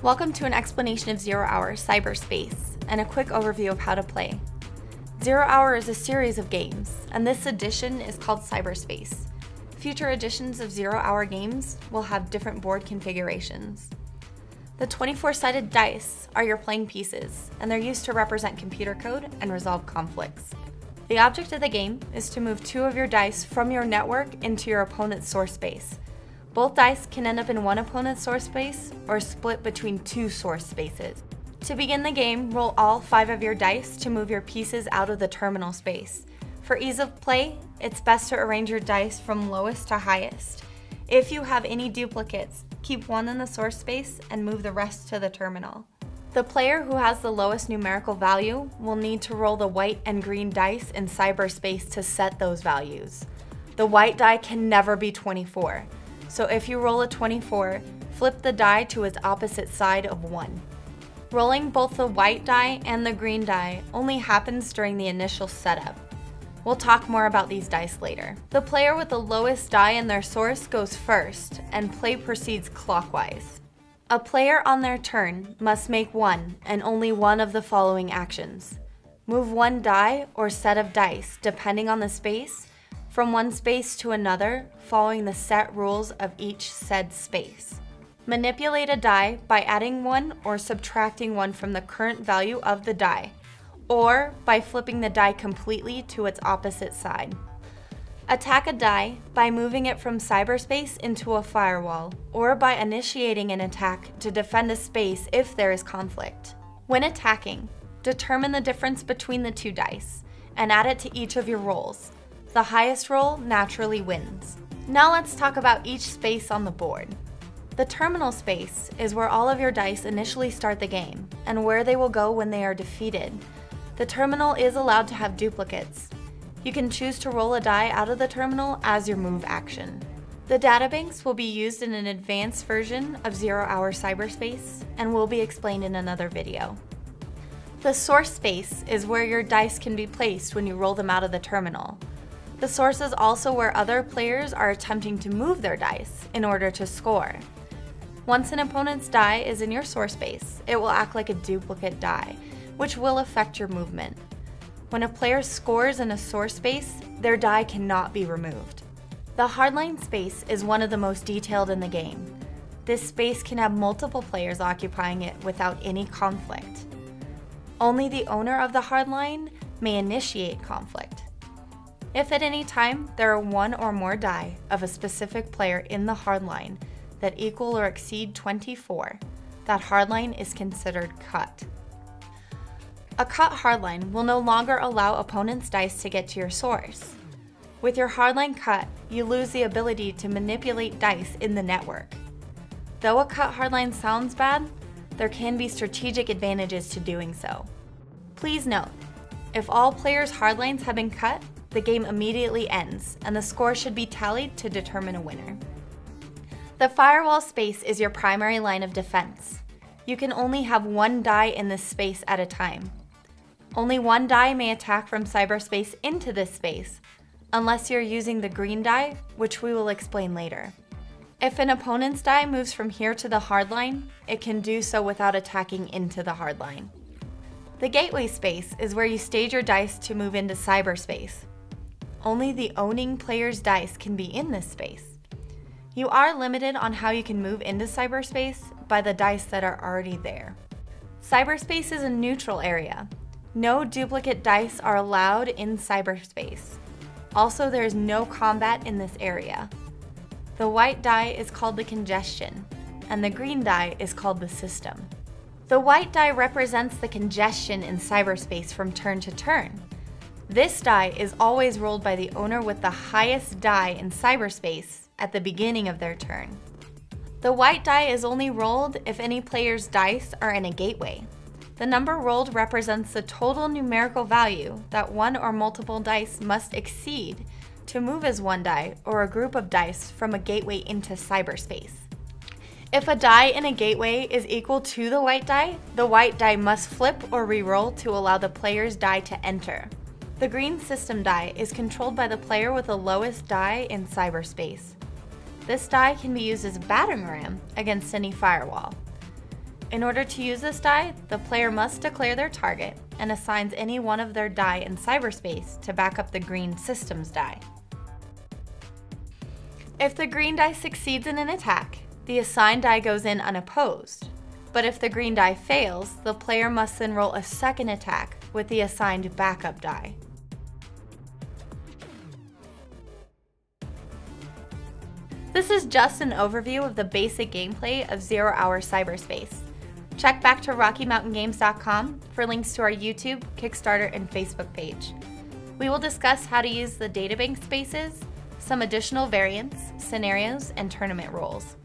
Welcome to an explanation of Zero Hour Cyberspace and a quick overview of how to play. Zero Hour is a series of games, and this edition is called Cyberspace. Future editions of Zero Hour games will have different board configurations. The 24-sided dice are your playing pieces, and they're used to represent computer code and resolve conflicts. The object of the game is to move two of your dice from your network into your opponent's source space. Both dice can end up in one opponent's source space or split between two source spaces. To begin the game, roll all 5 of your dice to move your pieces out of the terminal space. For ease of play, it's best to arrange your dice from lowest to highest. If you have any duplicates, keep one in the source space and move the rest to the terminal. The player who has the lowest numerical value will need to roll the white and green dice in cyberspace to set those values. The white die can never be 24. So if you roll a 24, flip the die to its opposite side of 1. Rolling both the white die and the green die only happens during the initial setup. We'll talk more about these dice later. The player with the lowest die in their source goes first, and play proceeds clockwise. A player on their turn must make one and only one of the following actions. Move one die or set of dice, depending on the space, from one space to another, following the set rules of each said space. Manipulate a die by adding one or subtracting one from the current value of the die, or by flipping the die completely to its opposite side. Attack a die by moving it from cyberspace into a firewall, or by initiating an attack to defend a space if there is conflict. When attacking, determine the difference between the two dice and add it to each of your rolls. The highest roll naturally wins. Now let's talk about each space on the board. The terminal space is where all of your dice initially start the game, and where they will go when they are defeated. The terminal is allowed to have duplicates. You can choose to roll a die out of the terminal as your move action. The databanks will be used in an advanced version of Zero Hour Cyberspace and will be explained in another video. The source space is where your dice can be placed when you roll them out of the terminal. The source is also where other players are attempting to move their dice in order to score. Once an opponent's die is in your source space, it will act like a duplicate die, which will affect your movement. When a player scores in a source space, their die cannot be removed. The hardline space is one of the most detailed in the game. This space can have multiple players occupying it without any conflict. Only the owner of the hardline may initiate conflict. If at any time there are one or more die of a specific player in the hardline that equal or exceed 24, that hardline is considered cut. A cut hardline will no longer allow opponents' dice to get to your source. With your hardline cut, you lose the ability to manipulate dice in the network. Though a cut hardline sounds bad, there can be strategic advantages to doing so. Please note, if all players' hardlines have been cut, the game immediately ends, and the score should be tallied to determine a winner. The firewall space is your primary line of defense. You can only have one die in this space at a time. Only one die may attack from cyberspace into this space, unless you're using the green die, which we will explain later. If an opponent's die moves from here to the hardline, it can do so without attacking into the hardline. The gateway space is where you stage your dice to move into cyberspace. Only the owning player's dice can be in this space. You are limited on how you can move into cyberspace by the dice that are already there. Cyberspace is a neutral area. No duplicate dice are allowed in cyberspace. Also, there is no combat in this area. The white die is called the congestion, and the green die is called the system. The white die represents the congestion in cyberspace from turn to turn. This die is always rolled by the owner with the highest die in cyberspace at the beginning of their turn. The white die is only rolled if any player's dice are in a gateway. The number rolled represents the total numerical value that one or multiple dice must exceed to move as one die or a group of dice from a gateway into cyberspace. If a die in a gateway is equal to the white die must flip or re-roll to allow the player's die to enter. The green system die is controlled by the player with the lowest die in cyberspace. This die can be used as a battering ram against any firewall. In order to use this die, the player must declare their target and assigns any one of their die in cyberspace to back up the green systems die. If the green die succeeds in an attack, the assigned die goes in unopposed. But if the green die fails, the player must then roll a second attack with the assigned backup die. This is just an overview of the basic gameplay of 0 Hour Cyberspace. Check back to RockyMountainGames.com for links to our YouTube, Kickstarter, and Facebook page. We will discuss how to use the databank spaces, some additional variants, scenarios, and tournament rules.